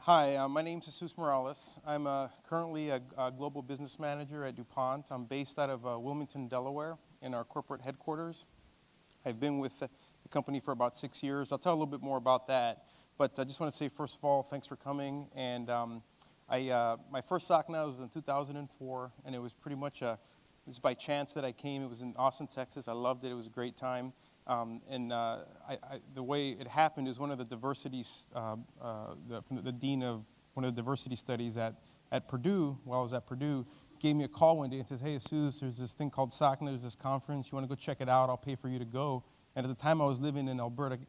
Hi, my name's Jesus Morales. I'm currently a global business manager at DuPont. I'm based out of Wilmington, Delaware, in our corporate headquarters. I've been with the company for about 6 years. I'll tell a little bit more about that. But I just want to say, first of all, thanks for coming. And my first SACNAS was in 2004, and it was pretty much it was by chance that I came. It was in Austin, Texas. I loved it. It was a great time. The way it happened is one of the the dean of one of the diversity studies at Purdue, while I was at Purdue, gave me a call one day and says, "Hey, Jesus, there's this thing called SACNAS, there's this conference. You want to go check it out? I'll pay for you to go." And at the time, I was living in Alberta,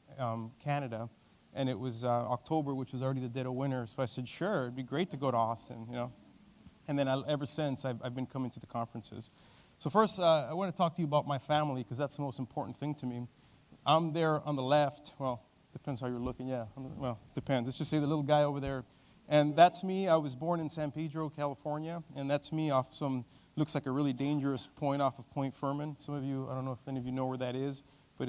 Canada, and it was October, which was already the dead of winter. So I said, "Sure, it'd be great to go to Austin, you know." And then ever since, I've been coming to the conferences. So first, I want to talk to you about my family, because that's the most important thing to me. I'm there on the left. Well, depends how you're looking. Yeah, well, depends. Let's just say the little guy over there. And that's me. I was born in San Pedro, California, and that's me off looks like a really dangerous point off of Point Furman. Some of you, I don't know if any of you know where that is, but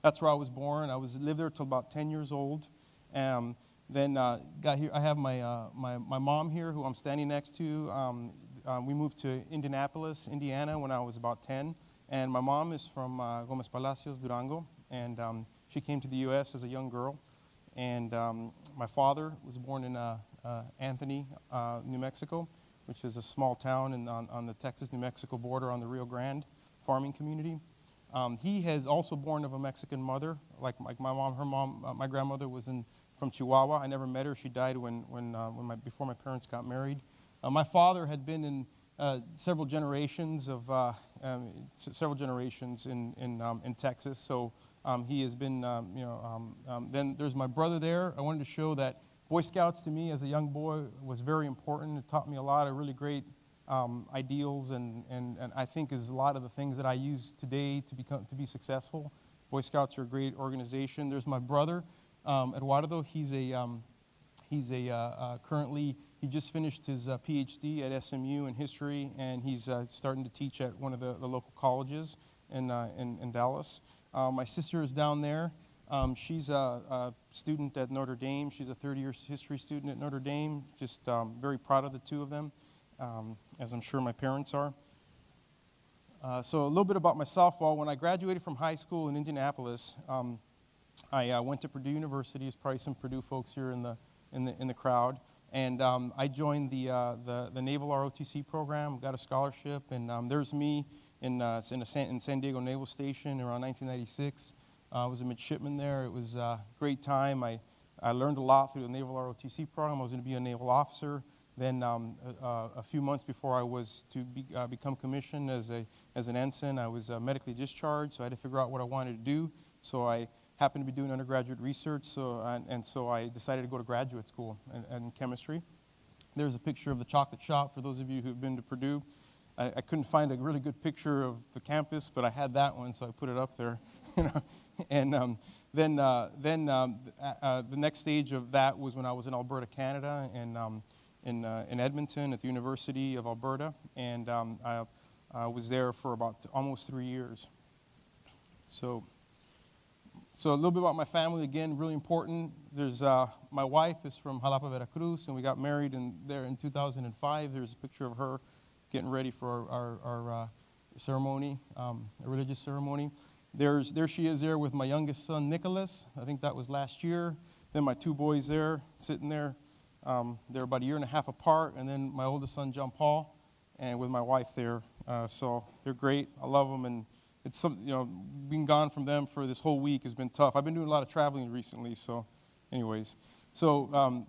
that's where I was born. I lived there till about 10 years old. Then got here. I have my mom here, who I'm standing next to. We moved to Indianapolis, Indiana, when I was about 10. And my mom is from Gomez Palacios, Durango, and she came to the U.S. as a young girl. And my father was born in Anthony, New Mexico, which is a small town on the Texas-New Mexico border on the Rio Grande farming community. He has also born of a Mexican mother, like my mom. My grandmother was from Chihuahua. I never met her. She died before my parents got married. My father had been in several generations in Texas. So he has been, Then there's my brother there. I wanted to show that Boy Scouts to me as a young boy was very important. It taught me a lot of really great ideals, and I think is a lot of the things that I use today to be successful. Boy Scouts are a great organization. There's my brother, Eduardo. Currently, he just finished his PhD at SMU in history, and he's starting to teach at one of the local colleges in Dallas. My sister is down there. She's a student at Notre Dame. She's a third-year history student at Notre Dame. Just very proud of the two of them, as I'm sure my parents are. So a little bit about myself. Well, when I graduated from high school in Indianapolis, I went to Purdue University. There's probably some Purdue folks here in the crowd. And I joined the Naval ROTC program, got a scholarship, and there's me in San Diego Naval Station around 1996. I was a midshipman there. It was a great time. I learned a lot through the Naval ROTC program. I was going to be a naval officer. Then a few months before I was to become commissioned as an ensign, I was medically discharged, so I had to figure out what I wanted to do. So I happened to be doing undergraduate research, so I decided to go to graduate school in chemistry. There's a picture of the chocolate shop for those of you who've been to Purdue. I couldn't find a really good picture of the campus, but I had that one, so I put it up there. And then the next stage of that was when I was in Alberta, Canada, and in Edmonton at the University of Alberta, and I was there for about almost 3 years. So a little bit about my family, again, really important. There's my wife is from Jalapa, Veracruz, and we got married there in 2005. There's a picture of her getting ready for our ceremony, a religious ceremony. There she is there with my youngest son, Nicholas. I think that was last year. Then my two boys there, sitting there. They're about a year and a half apart. And then my oldest son, John Paul, and with my wife there. So they're great. I love them, and it's being gone from them for this whole week has been tough. I've been doing a lot of traveling recently, so anyways. So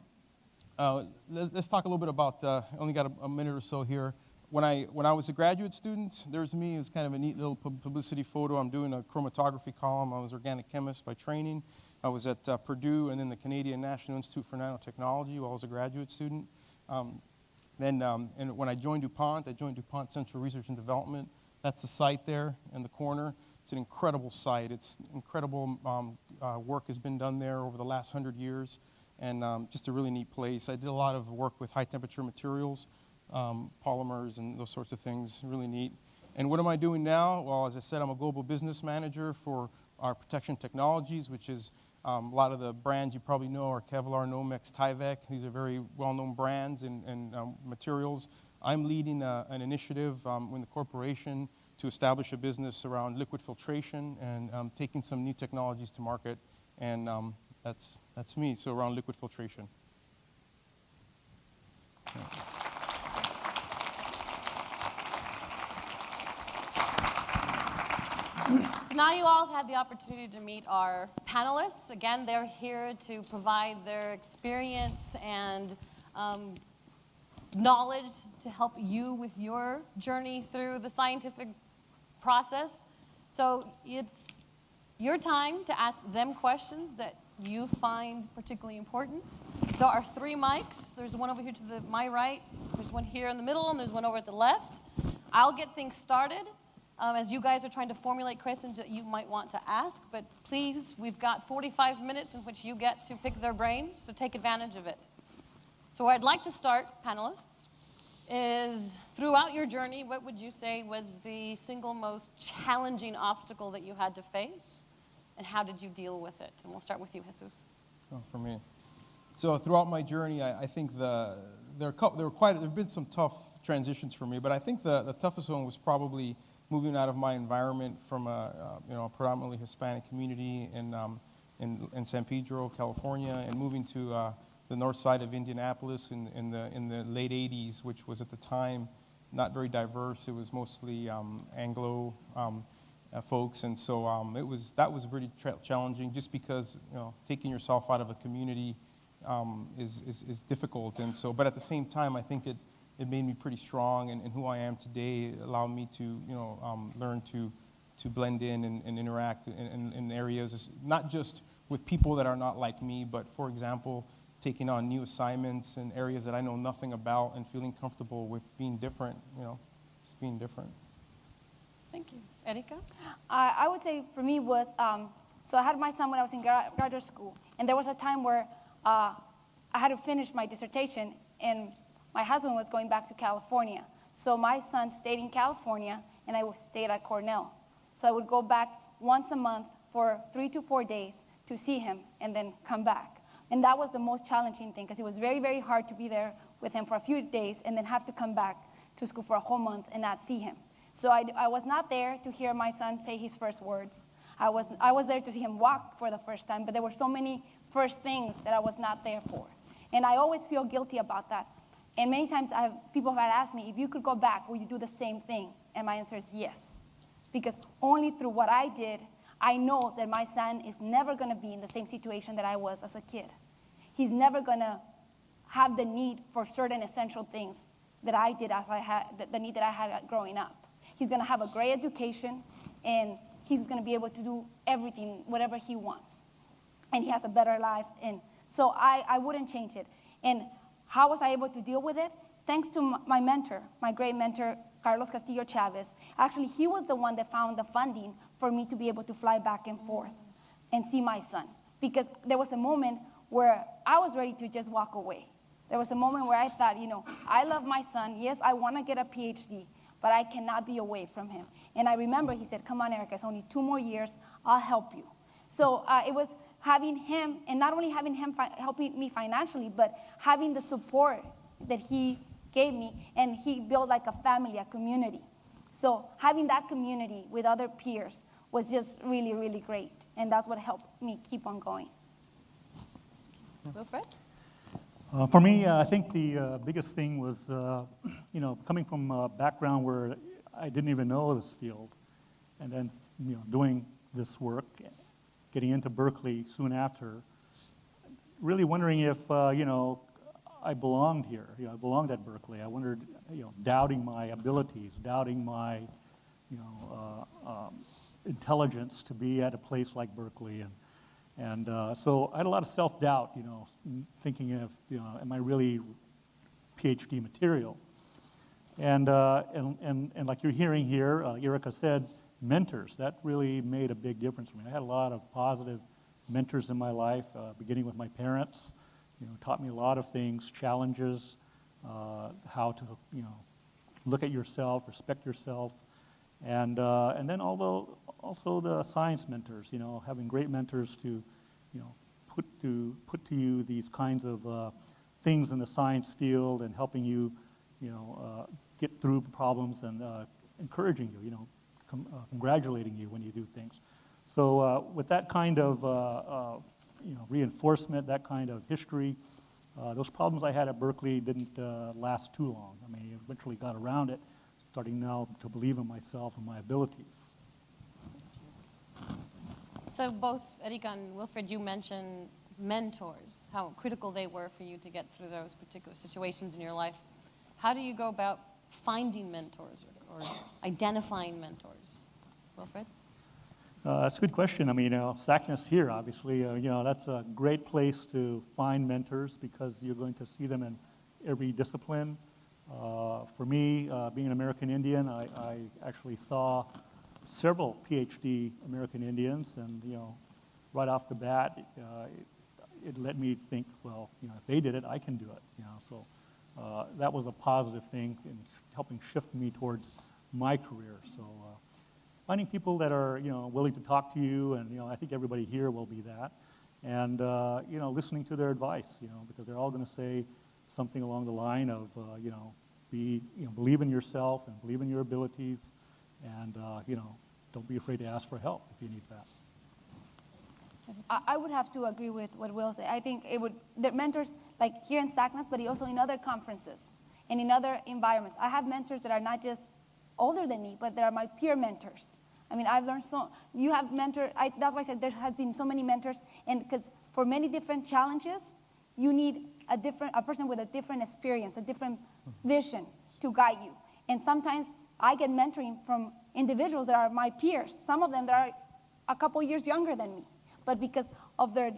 let's talk a little bit about, I only got a minute or so here. When I was a graduate student, there's me. It was kind of a neat little publicity photo. I'm doing a chromatography column. I was organic chemist by training. I was at Purdue and then the Canadian National Institute for Nanotechnology while I was a graduate student. And when I joined DuPont Central Research and Development. That's the site there in the corner. It's an incredible site. It's incredible work has been done there over the last 100 years, and just a really neat place. I did a lot of work with high-temperature materials, polymers, and those sorts of things. Really neat. And what am I doing now? Well, as I said, I'm a global business manager for our protection technologies, which is A lot of the brands you probably know are Kevlar, Nomex, Tyvek. These are very well-known brands and materials. I'm leading an initiative in the corporation to establish a business around liquid filtration and taking some new technologies to market. And that's me, so around liquid filtration. Yeah. So now you all have the opportunity to meet our panelists. Again, they're here to provide their experience and knowledge to help you with your journey through the scientific process. So it's your time to ask them questions that you find particularly important. There are 3 mics. There's one over here to my right, there's one here in the middle, and there's one over at the left. I'll get things started as you guys are trying to formulate questions that you might want to ask, but please, we've got 45 minutes in which you get to pick their brains, so take advantage of it. So where I'd like to start, panelists, is throughout your journey, what would you say was the single most challenging obstacle that you had to face, and how did you deal with it? And we'll start with you, Jesus. Oh, for me. So throughout my journey, I think there have been some tough transitions for me, but I think the toughest one was probably moving out of my environment from a predominantly Hispanic community in San Pedro, California, and moving to the north side of Indianapolis in the late 80s, which was at the time not very diverse. It was mostly Anglo folks, and so that was pretty challenging, just because taking yourself out of a community is difficult, and so. But at the same time, I think it made me pretty strong, and who I am today allowed me to learn to blend in and interact in areas, not just with people that are not like me, but for example, taking on new assignments in areas that I know nothing about and feeling comfortable with being different, just being different. Thank you. Erika? I would say for me was, so I had my son when I was in graduate school, and there was a time where I had to finish my dissertation, and my husband was going back to California. So my son stayed in California, and I stayed at Cornell. So I would go back once a month for 3 to 4 days to see him and then come back. And that was the most challenging thing, because it was very, very hard to be there with him for a few days and then have to come back to school for a whole month and not see him. So I was not there to hear my son say his first words. I was there to see him walk for the first time, but there were so many first things that I was not there for. And I always feel guilty about that. And many times people have asked me, if you could go back, will you do the same thing? And my answer is yes. Because only through what I did, I know that my son is never going to be in the same situation that I was as a kid. He's never going to have the need for certain essential things that I did the need that I had growing up. He's going to have a great education, and he's going to be able to do everything, whatever he wants. And he has a better life. And so I wouldn't change it. And how was I able to deal with it? Thanks to my mentor, my great mentor, Carlos Castillo Chavez. Actually, he was the one that found the funding for me to be able to fly back and forth and see my son. Because there was a moment where I was ready to just walk away. There was a moment where I thought, I love my son. Yes, I want to get a PhD, but I cannot be away from him. And I remember he said, come on, Erica, it's only 2 more years. I'll help you. So it was having him, and not only having him helping me financially, but having the support that he gave me, and he built like a family, a community. So having that community with other peers was just really, really great, and that's what helped me keep on going. Wilfred? For me, I think the biggest thing was, coming from a background where I didn't even know this field, and then, doing this work, getting into Berkeley soon after, really wondering if, I belonged here. I belonged at Berkeley. I wondered, doubting my abilities, doubting my, intelligence to be at a place like Berkeley, and so I had a lot of self-doubt, thinking of, am I really PhD material? And like you're hearing here, Erika said, mentors. That really made a big difference for me. I had a lot of positive mentors in my life, beginning with my parents. Taught me a lot of things, challenges, how to, look at yourself, respect yourself, and then also the science mentors. Having great mentors to put to you these kinds of things in the science field and helping you, get through problems and encouraging you, congratulating you when you do things. So with that kind of reinforcement, that kind of history, those problems I had at Berkeley didn't last too long. I mean, I eventually got around it, starting now to believe in myself and my abilities. So both Erika and Wilfred, you mentioned mentors, how critical they were for you to get through those particular situations in your life. How do you go about finding mentors or identifying mentors? Wilfred? That's a good question. I mean, SACNAS here, obviously, that's a great place to find mentors because you're going to see them in every discipline. For me, being an American Indian, I actually saw several PhD American Indians, and right off the bat, it led me to think, well, if they did it, I can do it. So that was a positive thing in helping shift me towards my career. So finding people that are willing to talk to you, and I think everybody here will be that, and listening to their advice, because they're all going to say something along the line of believe in yourself and believe in your abilities, and don't be afraid to ask for help if you need that. I would have to agree with what Will said. I think the mentors, like here in SACNAS, but also in other conferences and in other environments. I have mentors that are not just older than me, but they are my peer mentors. I mean, I've learned so. You have mentors. That's why I said there has been so many mentors, and because for many different challenges, you need a person with a different experience, a different vision to guide you. And sometimes I get mentoring from individuals that are my peers. Some of them that are a couple years younger than me. But because of their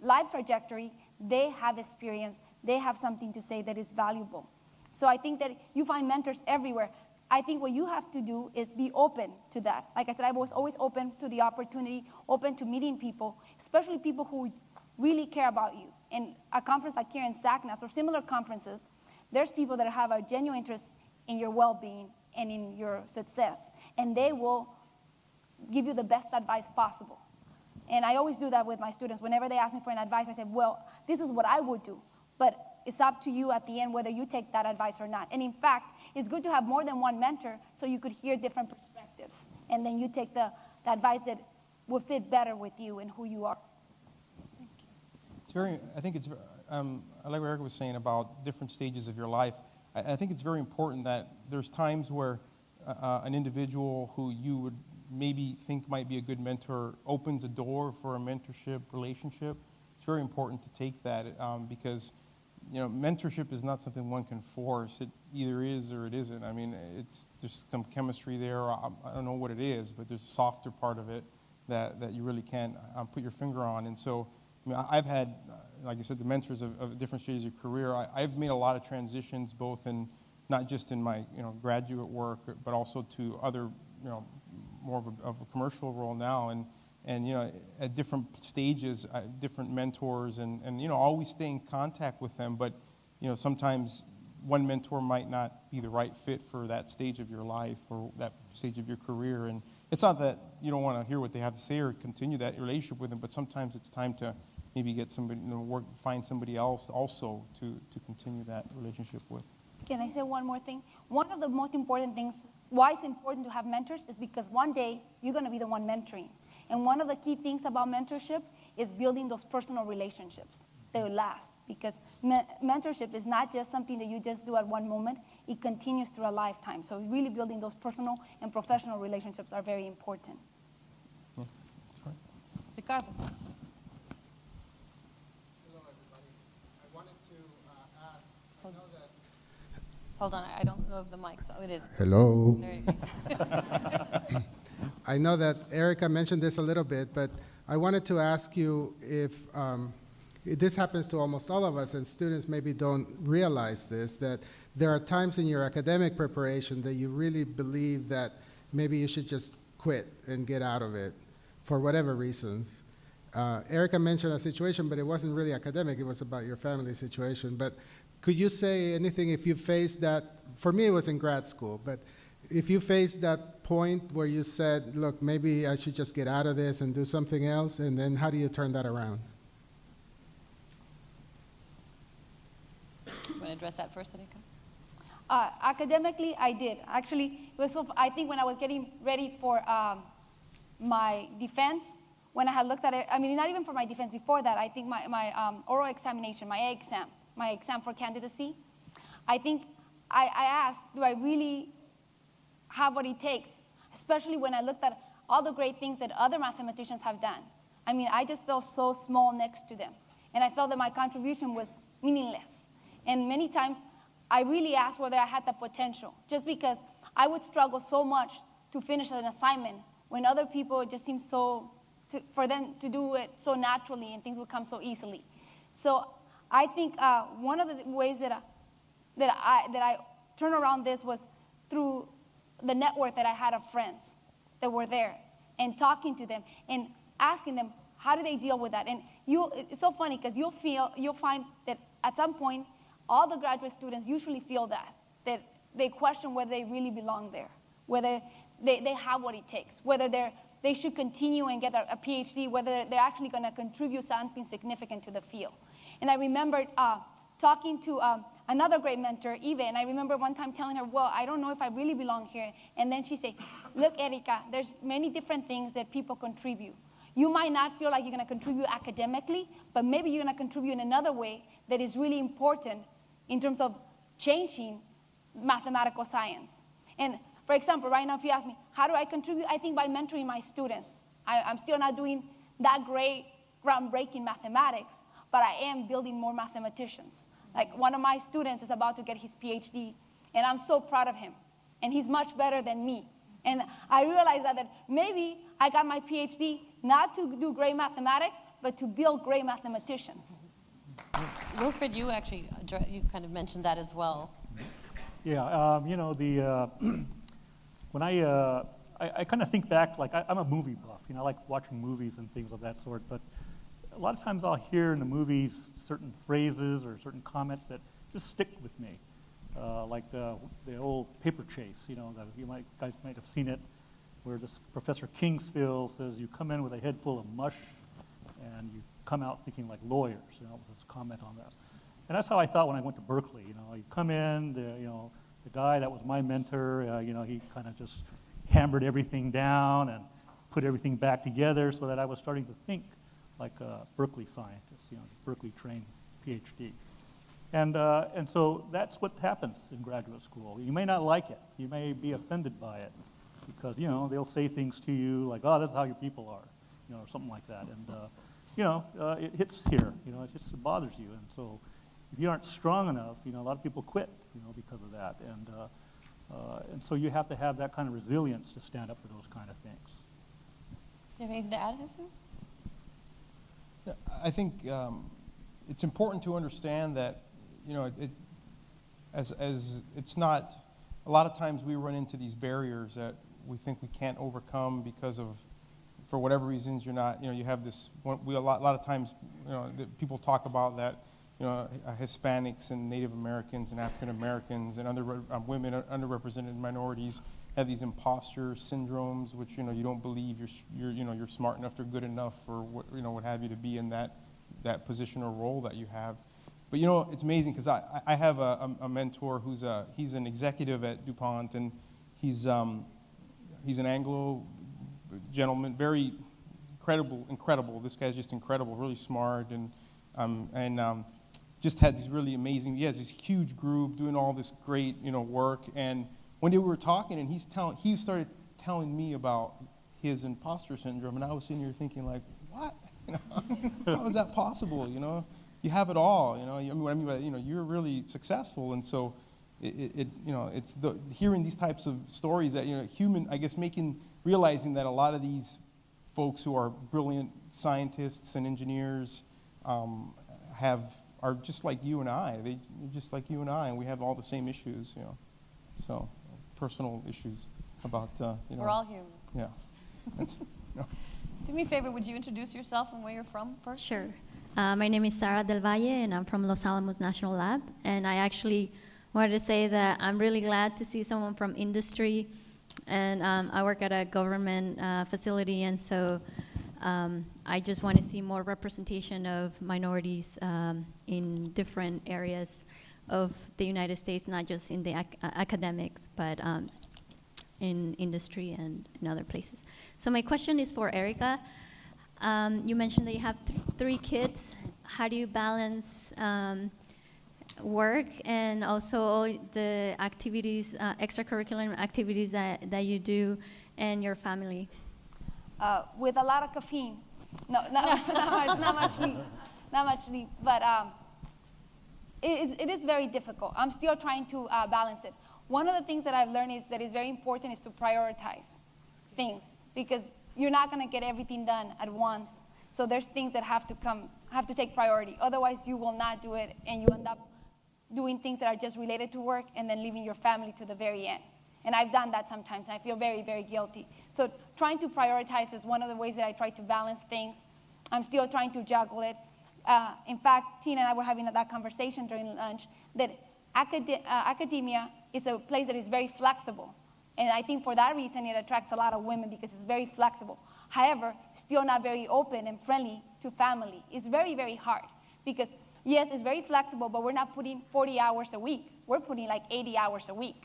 life trajectory, they have experience, they have something to say that is valuable. So I think that you find mentors everywhere. I think what you have to do is be open to that. Like I said, I was always open to the opportunity, open to meeting people, especially people who really care about you. In a conference like here in SACNAS or similar conferences, there's people that have a genuine interest in your well-being and in your success, and they will give you the best advice possible. And I always do that with my students. Whenever they ask me for an advice, I say, well, this is what I would do, but it's up to you at the end whether you take that advice or not. And in fact, it's good to have more than one mentor so you could hear different perspectives, and then you take the advice that will fit better with you and who you are. I think it's, I like what Erica was saying about different stages of your life. I think it's very important that there's times where an individual who you would maybe think might be a good mentor opens a door for a mentorship relationship. It's very important to take that because mentorship is not something one can force. It either is or it isn't. I mean, there's some chemistry there. I don't know what it is, but there's a softer part of it that you really can't put your finger on. And so, I mean, I've had, like I said, the mentors of different stages of career. I've made a lot of transitions, both in not just in my graduate work, but also to other more of a commercial role now, and at different stages, different mentors, and always stay in contact with them. But sometimes one mentor might not be the right fit for that stage of your life or that stage of your career. And it's not that you don't want to hear what they have to say or continue that relationship with them, but sometimes it's time to maybe get somebody, find somebody else also to continue that relationship with. Can I say one more thing? One of the most important things, why it's important to have mentors, is because one day you're going to be the one mentoring. And one of the key things about mentorship is building those personal relationships that will last. Because mentorship is not just something that you just do at one moment, it continues through a lifetime. So really building those personal and professional relationships are very important. Yeah, that's right. Ricardo. Hello, everybody. I wanted to ask, I know that... Hold on, I don't know if the mic's, oh, it is. Hello. There you go. I know that Erica mentioned this a little bit, but I wanted to ask you if this happens to almost all of us, and students maybe don't realize this, that there are times in your academic preparation that you really believe that maybe you should just quit and get out of it for whatever reasons. Erica mentioned a situation, but it wasn't really academic, it was about your family situation. But could you say anything if you faced that? For me, it was in grad school, but if you faced that point where you said, look, maybe I should just get out of this and do something else, and then how do you turn that around? want to address that first, Erika? Academically, I did. Actually, it was I think when I was getting ready for my defense, when I had looked at it, I mean, not even for my defense, before that, I think my oral examination, my exam for candidacy, I think I asked, do I really have what it takes? Especially when I looked at all the great things that other mathematicians have done. I mean, I just felt so small next to them. And I felt that my contribution was meaningless. And many times, I really asked whether I had the potential, just because I would struggle so much to finish an assignment when other people it just seemed for them to do it so naturally and things would come so easily. So I think one of the ways that I turned around this was through the network that I had of friends that were there and talking to them and asking them, how do they deal with that? And it's so funny because you'll find that at some point, all the graduate students usually feel that they question whether they really belong there, whether they have what it takes, whether they should continue and get a PhD, whether they're actually going to contribute something significant to the field. And I remember talking to another great mentor, Eve, and I remember one time telling her, well, I don't know if I really belong here. And then she said, look, Erika, there's many different things that people contribute. You might not feel like you're going to contribute academically, but maybe you're going to contribute in another way that is really important in terms of changing mathematical science. And for example, right now, if you ask me, how do I contribute? I think by mentoring my students. I'm still not doing that great, groundbreaking mathematics, but I am building more mathematicians. Like one of my students is about to get his PhD, and I'm so proud of him. And he's much better than me. And I realized that maybe I got my PhD not to do great mathematics, but to build great mathematicians. Wilfred, you kind of mentioned that as well. Yeah, you know, when I kind of think back, like I'm a movie buff, you know, I like watching movies and things of that sort, but a lot of times I'll hear in the movies certain phrases or certain comments that just stick with me, like the old paper chase, you know, that guys might have seen it, where this Professor Kingsfield says, you come in with a head full of mush and you come out thinking like lawyers, you know, with this comment on that. And that's how I thought when I went to Berkeley, you know, you come in, the guy that was my mentor, you know, he kind of just hammered everything down and put everything back together so that I was starting to think like a Berkeley scientist, you know, Berkeley-trained PhD. And so that's what happens in graduate school. You may not like it. You may be offended by it because, you know, they'll say things to you like, oh, this is how your people are, you know, or something like that. And, you know, it hits here, you know, it just bothers you. And so if you aren't strong enough, you know, a lot of people quit, you know, because of that. And so you have to have that kind of resilience to stand up to those kind of things. Do you have anything to add, Jesus? I think it's important to understand that, you know, as it's not, a lot of times we run into these barriers that we think we can't overcome because of, for whatever reasons, you're not, you know, you have this, a lot of times, you know, people talk about that, you know, Hispanics and Native Americans and African Americans and women, underrepresented minorities have these imposter syndromes, which, you know, you don't believe you're smart enough or good enough or what, you know, what have you to be in that position or role that you have. But, you know, it's amazing because I have a mentor he's an executive at DuPont, and he's an Anglo gentleman, very incredible. This guy's just incredible, really smart, and just had these really amazing, he has this huge group doing all this great, you know, work. And one day we were talking, and he started telling me about his imposter syndrome, and I was sitting here thinking like, what? You know, how is that possible? You know, you have it all. You know, what I mean by, you know, you're really successful, and so you know, it's hearing these types of stories that, you know, realizing that a lot of these folks who are brilliant scientists and engineers are just like you and I. They're just like you and I, and we have all the same issues, you know. So personal issues about, you know. We're all human. Yeah. That's, you know. Do me a favor, would you introduce yourself and where you're from first? Sure. My name is Sara Del Valle, and I'm from Los Alamos National Lab. And I actually wanted to say that I'm really glad to see someone from industry. And I work at a government facility, and so I just want to see more representation of minorities in different areas of the United States, not just in the academics, but in industry and in other places. So my question is for Erica. You mentioned that you have 3 kids. How do you balance work and also all the activities, extracurricular activities that you do and your family? With a lot of caffeine. No, not much sleep. Not much sleep. But it is very difficult. I'm still trying to balance it. One of the things that I've learned is that it's very important is to prioritize things, because you're not going to get everything done at once. So there's things that have to take priority. Otherwise, you will not do it, and you end up doing things that are just related to work and then leaving your family to the very end. And I've done that sometimes, and I feel very, very guilty. So trying to prioritize is one of the ways that I try to balance things. I'm still trying to juggle it. In fact, Tina and I were having that conversation during lunch, that academia is a place that is very flexible. And I think for that reason, it attracts a lot of women, because it's very flexible. However, still not very open and friendly to family. It's very, very hard, because yes, it's very flexible, but we're not putting 40 hours a week. We're putting like 80 hours a week.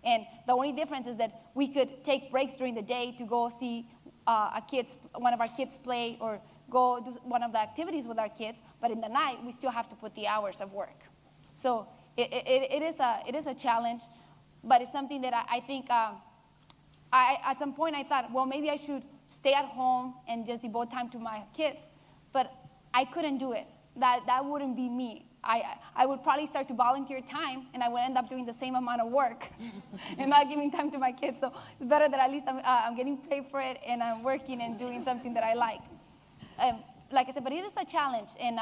And the only difference is that we could take breaks during the day to go see one of our kids play, or go do one of the activities with our kids, but in the night, we still have to put the hours of work. So it is a challenge, but it's something that I think, at some point I thought, well, maybe I should stay at home and just devote time to my kids, but I couldn't do it. That wouldn't be me. I would probably start to volunteer time, and I would end up doing the same amount of work and not giving time to my kids. So it's better that at least I'm getting paid for it, and I'm working and doing something that I like. Like I said, but it is a challenge. And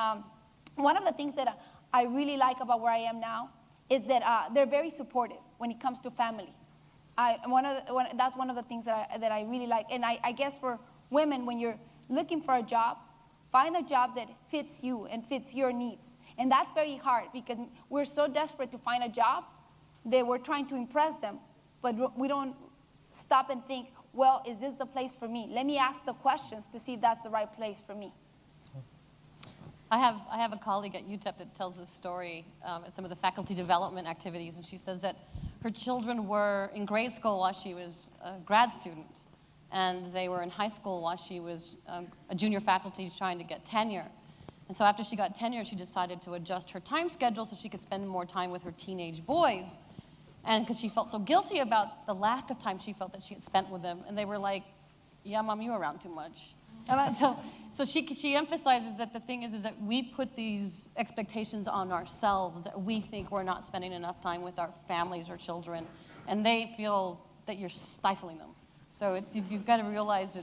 one of the things that I really like about where I am now is that they're very supportive when it comes to family. That's one of the things that I really like. And I guess for women, when you're looking for a job, find a job that fits you and fits your needs. And that's very hard, because we're so desperate to find a job that we're trying to impress them, but we don't stop and think, well, is this the place for me? Let me ask the questions to see if that's the right place for me. I have a colleague at UTEP that tells this story at some of the faculty development activities, and she says that her children were in grade school while she was a grad student, and they were in high school while she was a junior faculty trying to get tenure. And so after she got tenure, she decided to adjust her time schedule so she could spend more time with her teenage boys. And because she felt so guilty about the lack of time she felt that she had spent with them. And they were like, yeah, Mom, you were around too much. So she emphasizes that the thing is that we put these expectations on ourselves, that we think we're not spending enough time with our families or children. And they feel that you're stifling them. So you've got to realize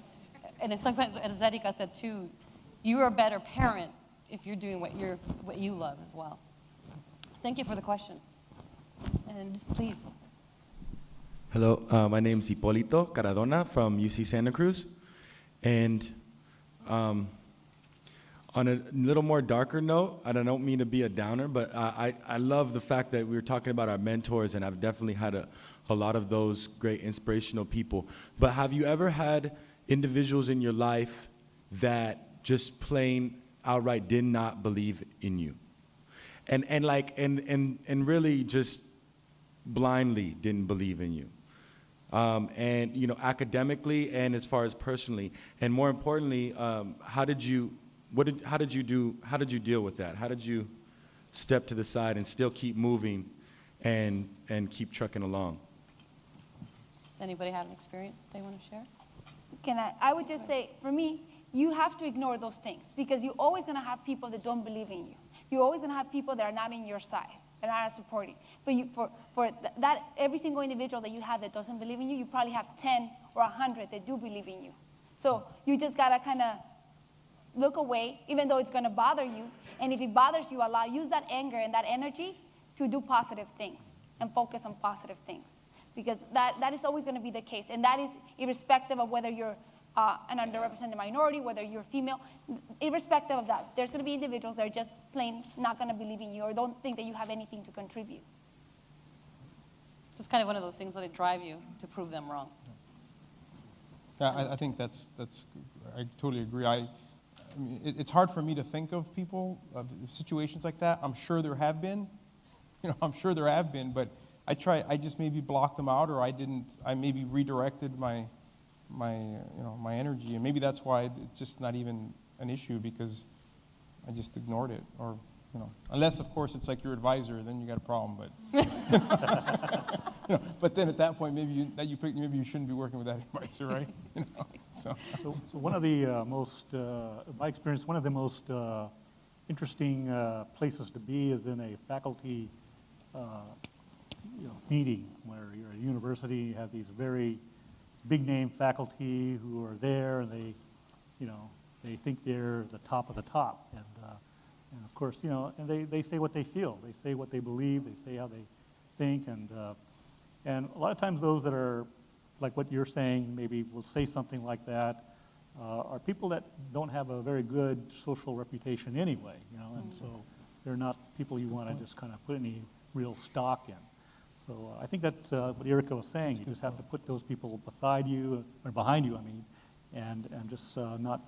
and it's like, as Erika said too, you're a better parent if you're doing what you love as well. Thank you for the question. And please. Hello, my name is Hipólito Caradona from UC Santa Cruz. And on a little more darker note, I don't mean to be a downer, but I love the fact that we were talking about our mentors, and I've definitely had a lot of those great inspirational people. But have you ever had individuals in your life that just plain outright did not believe in you, and really just blindly didn't believe in you, and academically and as far as personally, and more importantly, how did you deal with that? How did you step to the side and still keep moving and keep trucking along? Does anybody have an experience they want to share? I would just say, for me, you have to ignore those things, because you're always going to have people that don't believe in you. You're always going to have people that are not in your side, that are not supporting. But for that, every single individual that you have that doesn't believe in you, you probably have 10 or 100 that do believe in you. So you just got to kind of look away, even though it's going to bother you. And if it bothers you a lot, use that anger and that energy to do positive things and focus on positive things. Because that is always going to be the case. And that is irrespective of whether you're an underrepresented minority, whether you're female, irrespective of that. There's going to be individuals that are just plain not going to believe in you or don't think that you have anything to contribute. It's kind of one of those things that drive you to prove them wrong. Yeah, I think that's I totally agree. I mean, it's hard for me to think of people, of situations like that. I'm sure there have been, I'm sure there have been, but I just maybe blocked them out, or I maybe redirected my energy, and maybe that's why it's just not even an issue, because I just ignored it, or, unless, of course, it's like your advisor, then you got a problem, but, but then at that point, maybe you shouldn't be working with that advisor, right? So one of the in my experience, one of the most interesting places to be is in a faculty meeting, where you're at a university, you have these very big name faculty who are there, and they think they're the top of the top, and of course, and they say what they feel, they say what they believe, they say how they think, and a lot of times those that are like what you're saying, maybe will say something like that, are people that don't have a very good social reputation anyway, and so they're not people you want to just kind of put any real stock in. So I think that's what Erica was saying. You just have to put those people beside you, or behind you, I mean, and just not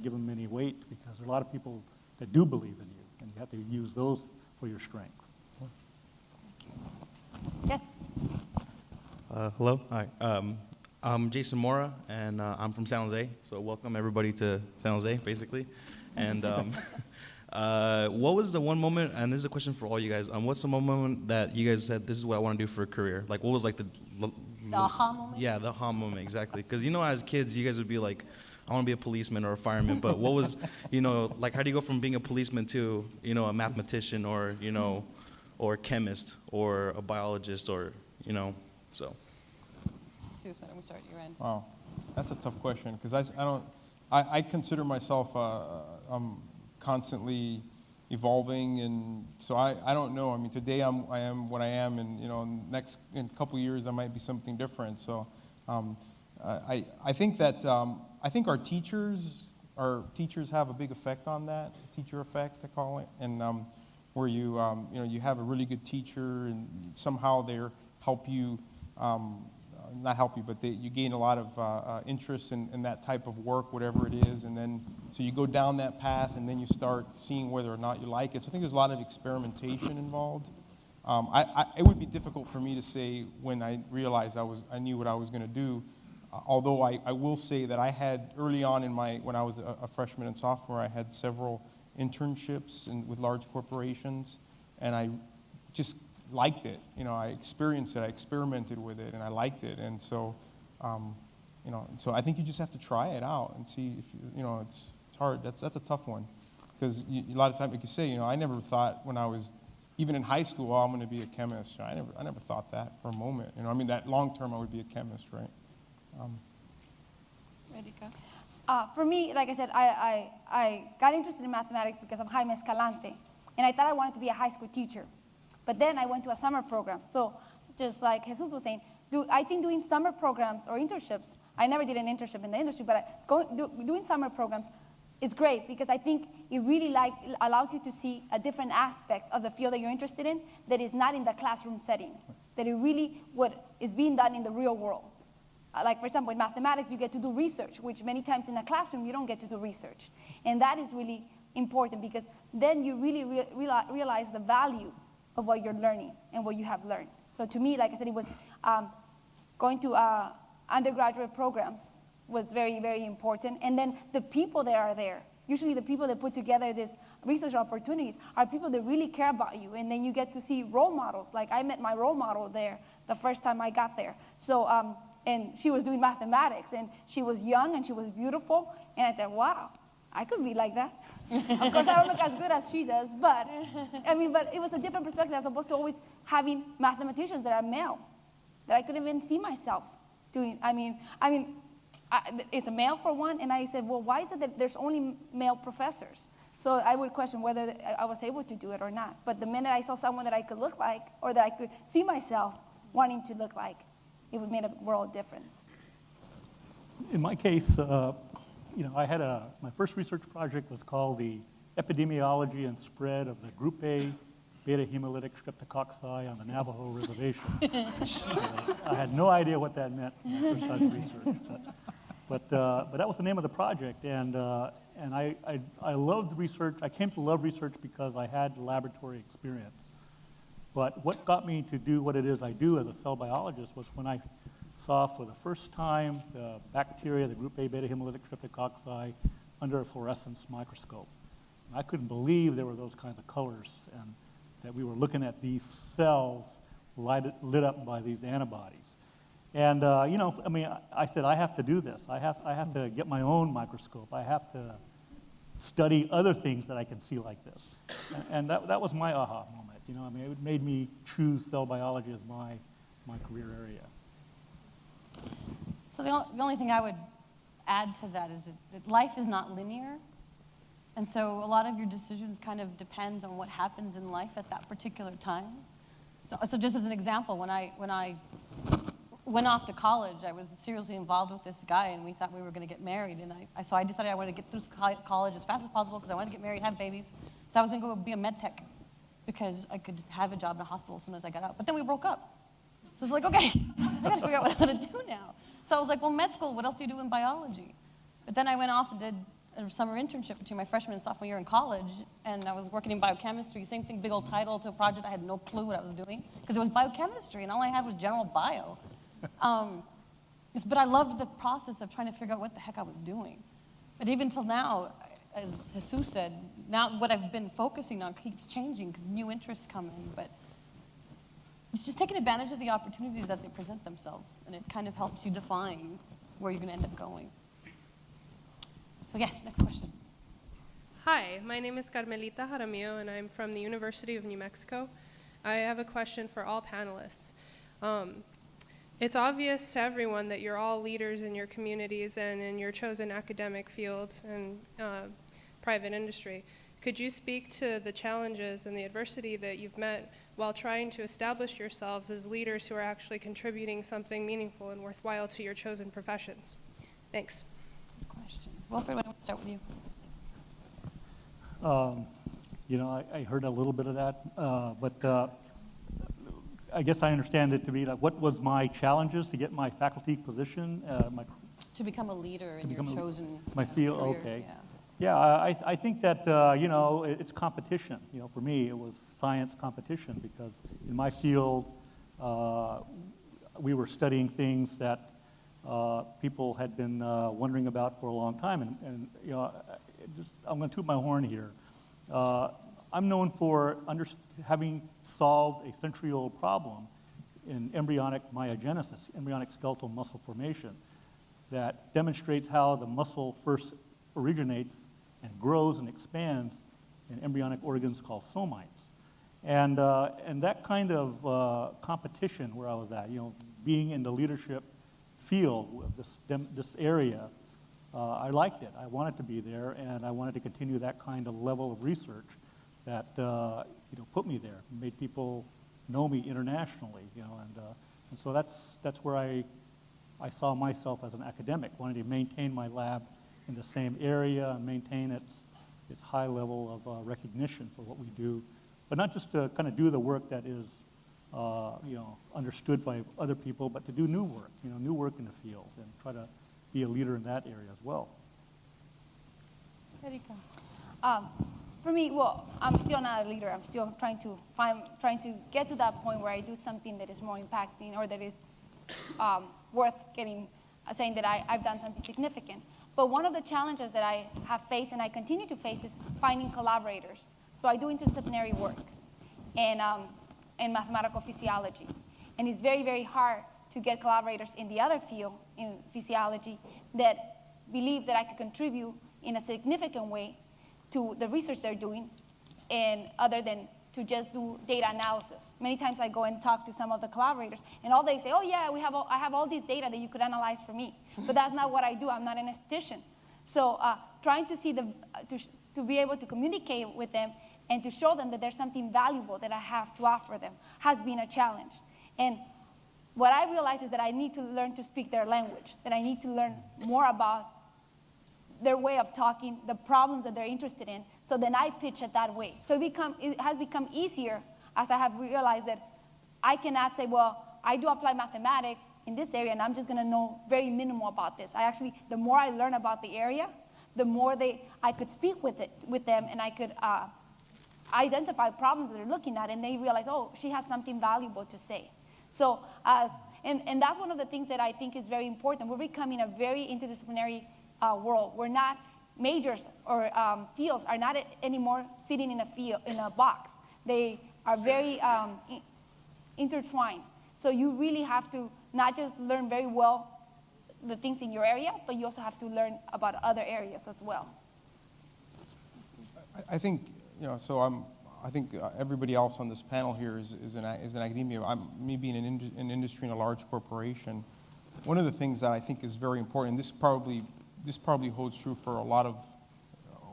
give them any weight, because there are a lot of people that do believe in you, and you have to use those for your strength. Yes. Hello, hi. I'm Jason Mora, and I'm from San Jose. So welcome everybody to San Jose, basically. And what was the one moment? And this is a question for all you guys. What's the one moment that you guys said, "This is what I want to do for a career"? Like, what was like the aha moment? Yeah, the aha moment, exactly. Because as kids, you guys would be like, "I want to be a policeman or a fireman." But what was, like, how do you go from being a policeman to, a mathematician, or or a chemist, or a biologist, or so. Susan, I'm start your end. wow, that's a tough question, because I consider myself constantly evolving, and so I don't know. I mean, today I am what I am, and in a couple years I might be something different. So I think that I think our teachers have a big effect on that, teacher effect, I call it, and where you have a really good teacher, and somehow they help you. Not help you, but you gain a lot of interest in that type of work, whatever it is, and then so you go down that path, and then you start seeing whether or not you like it. So I think there's a lot of experimentation involved. It would be difficult for me to say when I realized I knew what I was going to do, although I will say that I had early on when I was a freshman and sophomore, I had several internships with large corporations, and I just liked it. I experienced it, I experimented with it, and I liked it. And so, so I think you just have to try it out and see if it's hard. That's a tough one, because a lot of times, like you say, I never thought when I was even in high school, I'm going to be a chemist. I never thought that for a moment. I mean, that long term, I would be a chemist, right? Erika? For me, like I said, I got interested in mathematics because of Jaime Escalante, and I thought I wanted to be a high school teacher. But then I went to a summer program. So just like Jesus was saying, I think doing summer programs or internships, I never did an internship in the industry, but doing summer programs is great, because I think it really allows you to see a different aspect of the field that you're interested in that is not in the classroom setting, that it really what is being done in the real world. Like, for example, in mathematics, you get to do research, which many times in a classroom, you don't get to do research. And that is really important, because then you really realize the value of what you're learning and what you have learned. So to me, like I said, it was going to undergraduate programs was very, very important. And then the people that are there, usually the people that put together these research opportunities are people that really care about you. And then you get to see role models. Like, I met my role model there the first time I got there. So, and she was doing mathematics, and she was young and she was beautiful. And I thought, wow, I could be like that. Of course, I don't look as good as she does, but but it was a different perspective as opposed to always having mathematicians that are male, that I couldn't even see myself doing. It's a male for one, and I said, well, why is it that there's only male professors? So I would question whether I was able to do it or not. But the minute I saw someone that I could look like, or that I could see myself wanting to look like, it would make a world difference. In my case, I had my first research project was called the Epidemiology and Spread of the Group A Beta Hemolytic Streptococci on the Navajo Reservation. I had no idea what that meant when I first started research, but that was the name of the project, and I loved research. I came to love research because I had laboratory experience, But what got me to do what it is I do as a cell biologist was when I saw for the first time the bacteria, the group A beta hemolytic streptococci, under a fluorescence microscope. And I couldn't believe there were those kinds of colors and that we were looking at these cells lit up by these antibodies. And, you know, I mean, I said, I have to do this. I have to get my own microscope. I have to study other things that I can see like this. And that was my aha moment. You know, I mean, it made me choose cell biology as my career area. So the only thing I would add to that is that life is not linear. And so a lot of your decisions kind of depends on what happens in life at that particular time. So just as an example, when I went off to college, I was seriously involved with this guy, and we thought we were going to get married. And so I decided I wanted to get through college as fast as possible because I wanted to get married, have babies. So I was going to go be a med tech because I could have a job in a hospital as soon as I got out. But then we broke up. So it's like, okay, I got to figure out what I'm going to do now. So I was like, well, med school, what else do you do in biology? But then I went off and did a summer internship between my freshman and sophomore year in college, and I was working in biochemistry, same thing, big old title to a project. I had no clue what I was doing because it was biochemistry, and all I had was general bio. But I loved the process of trying to figure out what the heck I was doing. But even till now, as Jesus said, now what I've been focusing on keeps changing because new interests come in. But it's just taking advantage of the opportunities that they present themselves, and it kind of helps you define where you're going to end up going. So yes, next question. Hi, my name is Carmelita Jaramillo, and I'm from the University of New Mexico. I have a question for all panelists. It's obvious to everyone that you're all leaders in your communities and in your chosen academic fields and private industry. Could you speak to the challenges and the adversity that you've met while trying to establish yourselves as leaders who are actually contributing something meaningful and worthwhile to your chosen professions? Thanks. Good question. Wilfred, why don't we start with you? You know, I heard a little bit of that, but I guess I understand it to be like, what was my challenges to get my faculty position? To become a leader in your chosen my field. career, Okay. Yeah. Yeah, I think that, you know, it's competition. You know, for me, it was science competition because in my field, we were studying things that people had been wondering about for a long time. And you know, I'm going to toot my horn here. I'm known for having solved a century-old problem in embryonic myogenesis, embryonic skeletal muscle formation, that demonstrates how the muscle first originates and grows and expands in embryonic organs called somites. And that kind of competition where I was at, you know, being in the leadership field of this area, I liked it. I wanted to be there, and I wanted to continue that kind of level of research that you know, put me there, made people know me internationally, you know, and so that's where I saw myself as an academic, wanting to maintain my lab in the same area and maintain its high level of recognition for what we do, but not just to kind of do the work that is you know, understood by other people, but to do new work, you know, new work in the field and try to be a leader in that area as well. Erika. For me, well, I'm still not a leader. I'm still trying to get to that point where I do something that is more impacting or that is worth saying that I've done something significant. But one of the challenges that I have faced and I continue to face is finding collaborators. So I do interdisciplinary work in mathematical physiology. And it's very, very hard to get collaborators in the other field, in physiology, that believe that I could contribute in a significant way to the research they're doing, and other than to just do data analysis. Many times I go and talk to some of the collaborators, and all they say, oh yeah, I have all this data that you could analyze for me. But that's not what I do. I'm not an esthetician. So trying to see to be able to communicate with them and to show them that there's something valuable that I have to offer them has been a challenge. And what I realize is that I need to learn to speak their language, that I need to learn more about their way of talking, the problems that they're interested in, so then I pitch it that way. So it has become easier as I have realized that I cannot say, well, I do apply mathematics in this area, and I'm just gonna know very minimal about this. The more I learn about the area, the more I could speak with them, and I could identify problems that they're looking at, and they realize, oh, she has something valuable to say. So, and that's one of the things that I think is very important. We're becoming a very interdisciplinary world. We're not, majors or fields are not anymore sitting in a box. They are very intertwined. So you really have to not just learn very well the things in your area, but you also have to learn about other areas as well. I think, I think everybody else on this panel here is in academia. Me being in industry in a large corporation, one of the things that I think is very important, this probably holds true for a lot of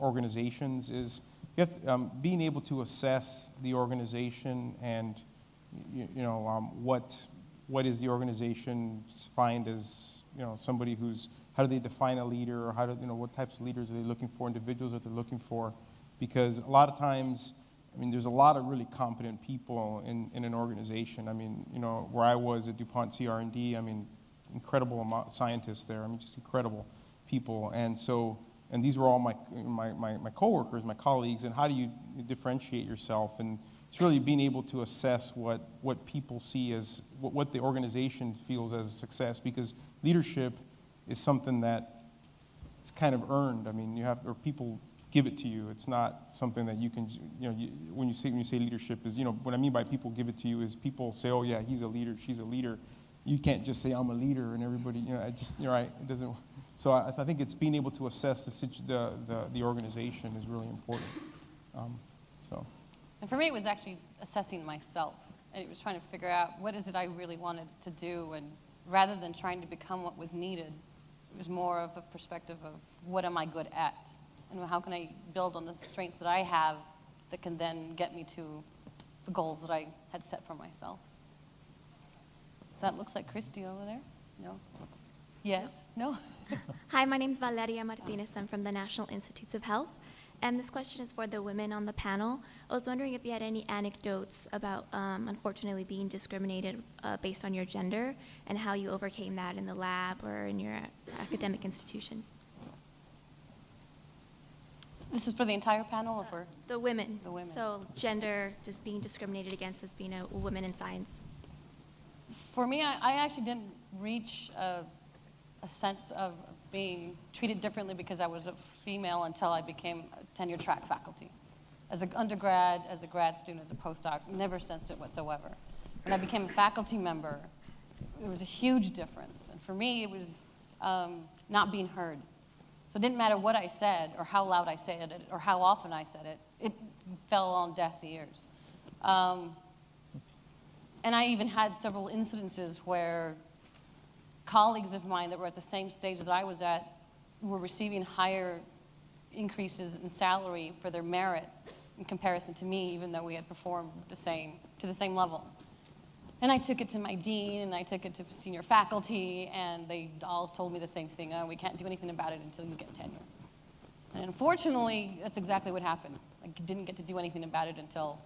organizations, is you have to, being able to assess the organization and what is the organization find as somebody who's, how do they define a leader, or how do what types of leaders are they looking for, individuals that they're looking for, because a lot of times, I mean, there's a lot of really competent people in an organization. I mean, where I was at DuPont CR&D, I mean, incredible amount of scientists there. I mean, just incredible people. And so, and these were all my coworkers, my colleagues. And how do you differentiate yourself? And it's really being able to assess what people see as, what the organization feels as success, because leadership is something that it's kind of earned. I mean, or people give it to you. It's not something that you can, when you say leadership is, what I mean by people give it to you is people say, oh yeah, he's a leader, she's a leader. You can't just say I'm a leader and everybody, you're right, it doesn't. So I think it's being able to assess the organization is really important. And for me, it was actually assessing myself. And it was trying to figure out what is it I really wanted to do, and rather than trying to become what was needed, it was more of a perspective of what am I good at? And how can I build on the strengths that I have that can then get me to the goals that I had set for myself. So that looks like Christy over there. No? Yes? No? Hi, my name is Valeria Martinez. I'm from the National Institutes of Health. And this question is for the women on the panel. I was wondering if you had any anecdotes about, unfortunately, being discriminated based on your gender, and how you overcame that in the lab or in your academic institution. This is for the entire panel or for? The women. The women. So gender, just being discriminated against as being a woman in science. For me, I actually didn't reach a sense of being treated differently because I was a female until I became a tenured track faculty. As an undergrad, as a grad student, as a postdoc, never sensed it whatsoever. When I became a faculty member, there was a huge difference. And for me, it was not being heard. So it didn't matter what I said or how loud I said it or how often I said it, it fell on deaf ears. And I even had several incidences where colleagues of mine that were at the same stage that I was at were receiving higher increases in salary for their merit in comparison to me, even though we had performed to the same level. And I took it to my dean, and I took it to senior faculty, and they all told me the same thing: oh, we can't do anything about it until you get tenure. And unfortunately, that's exactly what happened. I didn't get to do anything about it until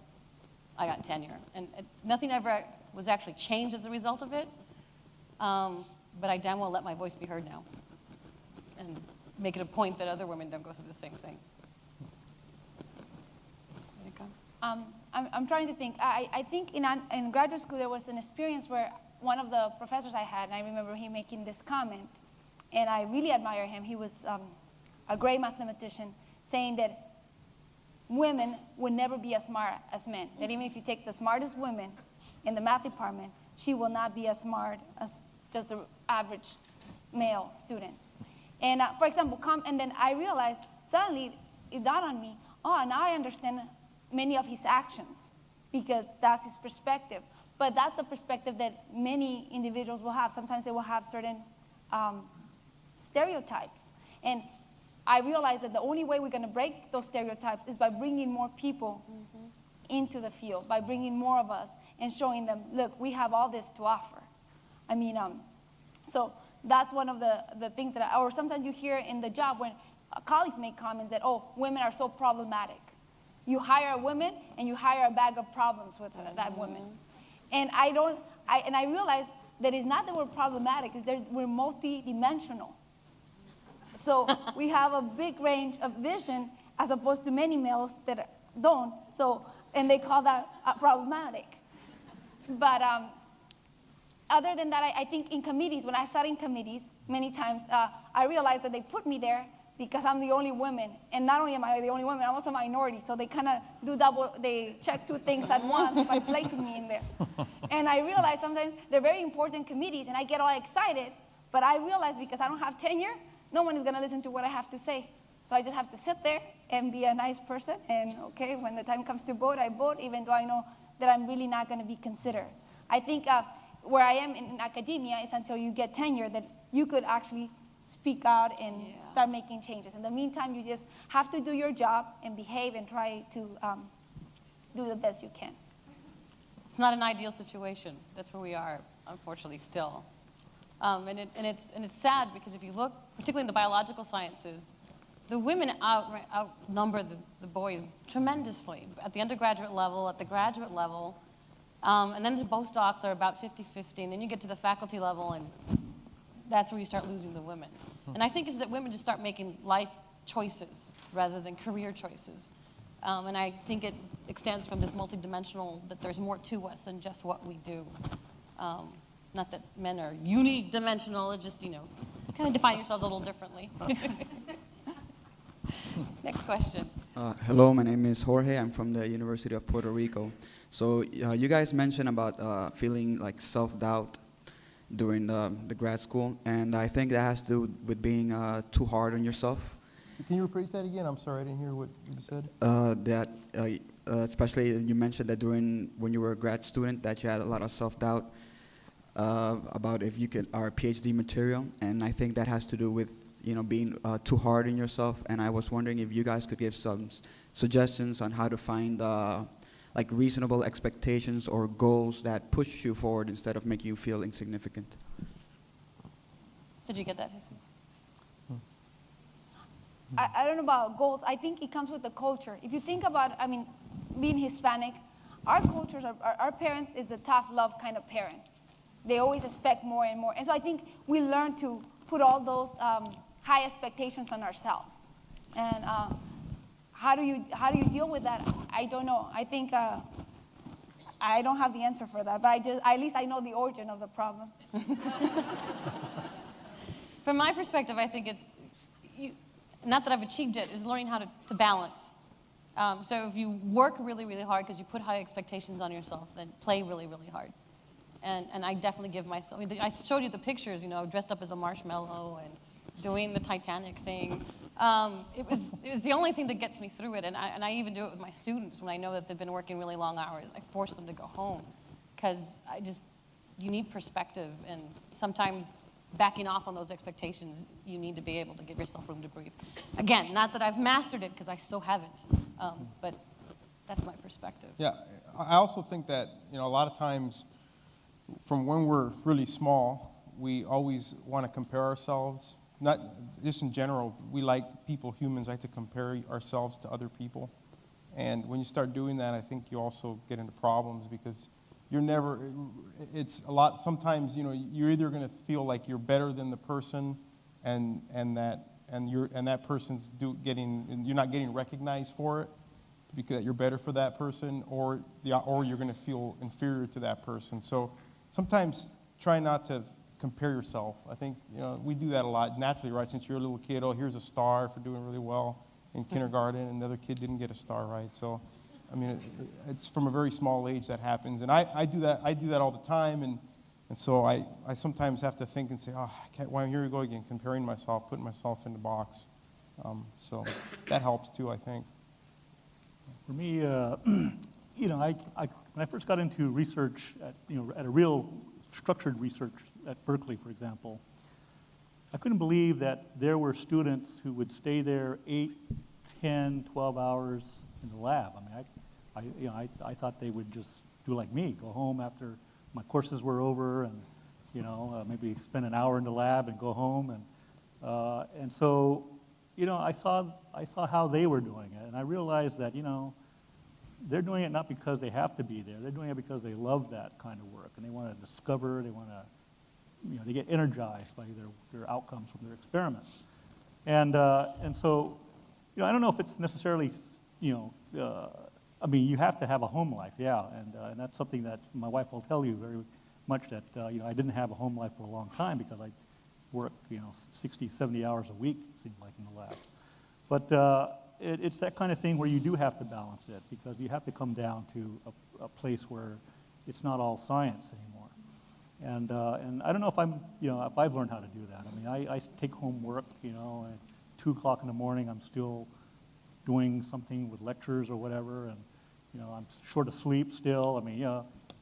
I got tenure. And nothing ever was actually changed as a result of it, but I damn well let my voice be heard now and make it a point that other women don't go through the same thing. I'm trying to think. I think in graduate school there was an experience where one of the professors I had, and I remember him making this comment, and I really admire him. He was a great mathematician, saying that women would never be as smart as men. That even if you take the smartest women in the math department, she will not be as smart as just the average male student. And for example, and then I realized, suddenly it dawned on me, oh, now I understand many of his actions, because that's his perspective. But that's the perspective that many individuals will have. Sometimes they will have certain stereotypes. And I realized that the only way we're going to break those stereotypes is by bringing more people into the field, by bringing more of us and showing them, look, we have all this to offer. I mean, so that's one of the things that or sometimes you hear in the job when colleagues make comments that, oh, women are so problematic. You hire a woman and you hire a bag of problems with that woman. And I realize that it's not that we're problematic, it's that we're multi-dimensional. So we have a big range of vision as opposed to many males that don't. So, and they call that problematic. But other than that, I think in committees, when I sat in committees, many times I realized that they put me there because I'm the only woman. And not only am I the only woman, I'm also a minority. So they kind of they check two things at once by placing me in there. And I realize sometimes they're very important committees, and I get all excited. But I realize because I don't have tenure, no one is going to listen to what I have to say. So I just have to sit there and be a nice person. And okay, when the time comes to vote, I vote, even though I know that I'm really not going to be considered. I think where I am in academia is until you get tenure that you could actually speak out and start making changes. In the meantime, you just have to do your job and behave and try to do the best you can. It's not an ideal situation. That's where we are, unfortunately, still. And it's sad because if you look, particularly in the biological sciences, the women outnumber the boys tremendously at the undergraduate level, at the graduate level, and then the postdocs are about 50-50, and then you get to the faculty level, and that's where you start losing the women. And I think it's that women just start making life choices rather than career choices. And I think it extends from this multidimensional, that there's more to us than just what we do. Not that men are unidimensional, it's just, kind of define yourselves a little differently. Next question. Hello, my name is Jorge. I'm from the University of Puerto Rico. So you guys mentioned about feeling like self-doubt during the grad school, and I think that has to do with being too hard on yourself. Can you repeat that again? I'm sorry, I didn't hear what you said. Especially you mentioned that when you were a grad student that you had a lot of self-doubt about if you could our PhD material, and I think that has to do with being too hard on yourself. And I was wondering if you guys could give some suggestions on how to find like reasonable expectations or goals that push you forward instead of making you feel insignificant. Did you get that, Jesus? I don't know about goals. I think it comes with the culture. If you think about, being Hispanic, our cultures, our parents is the tough love kind of parent. They always expect more and more. And so I think we learn to put all those high expectations on ourselves. And how do you deal with that? I don't know. I think I don't have the answer for that, but at least I know the origin of the problem. From my perspective, I think it's, not that I've achieved it, is learning how to balance. So if you work really, really hard because you put high expectations on yourself, then play really, really hard. And I definitely give myself, I showed you the pictures, dressed up as a marshmallow and doing the Titanic thing. It was the only thing that gets me through it, and I even do it with my students when I know that they've been working really long hours. I force them to go home because you need perspective, and sometimes backing off on those expectations, you need to be able to give yourself room to breathe. Again, not that I've mastered it because I still haven't, but that's my perspective. Yeah, I also think that, a lot of times from when we're really small, we always want to compare ourselves. Not just in general, humans like to compare ourselves to other people. And when you start doing that, I think you also get into problems because sometimes, you're either going to feel like you're better than the person and that person's you're not getting recognized for it because you're better for that person, or you're going to feel inferior to that person. So sometimes try not to compare yourself. I think we do that a lot naturally, right? Since you're a little kid, here's a star for doing really well in kindergarten, and the other kid didn't get a star, right? So, it's from a very small age that happens, and I do that all the time, and so I sometimes have to think and say, here we go again, comparing myself, putting myself in the box. So that helps too, I think. For me, when I first got into research at a real structured research at Berkeley, for example, I couldn't believe that there were students who would stay there 8, 10, 12 hours in the lab. I thought they would just do like me, go home after my courses were over, and maybe spend an hour in the lab and go home. And so, I saw how they were doing it, and I realized that they're doing it not because they have to be there. They're doing it because they love that kind of work, and they want to discover. They want to, they get energized by their outcomes from their experiments. And so, I don't know if it's necessarily I mean, you have to have a home life, yeah, and that's something that my wife will tell you very much that, I didn't have a home life for a long time because I work, 60, 70 hours a week, it seemed like, in the labs. But it's that kind of thing where you do have to balance it because you have to come down to a place where it's not all science anymore. And I don't know if if I've learned how to do that. I mean, I take home work, at 2 o'clock in the morning, I'm still doing something with lectures or whatever, and, I'm short of sleep still. I mean,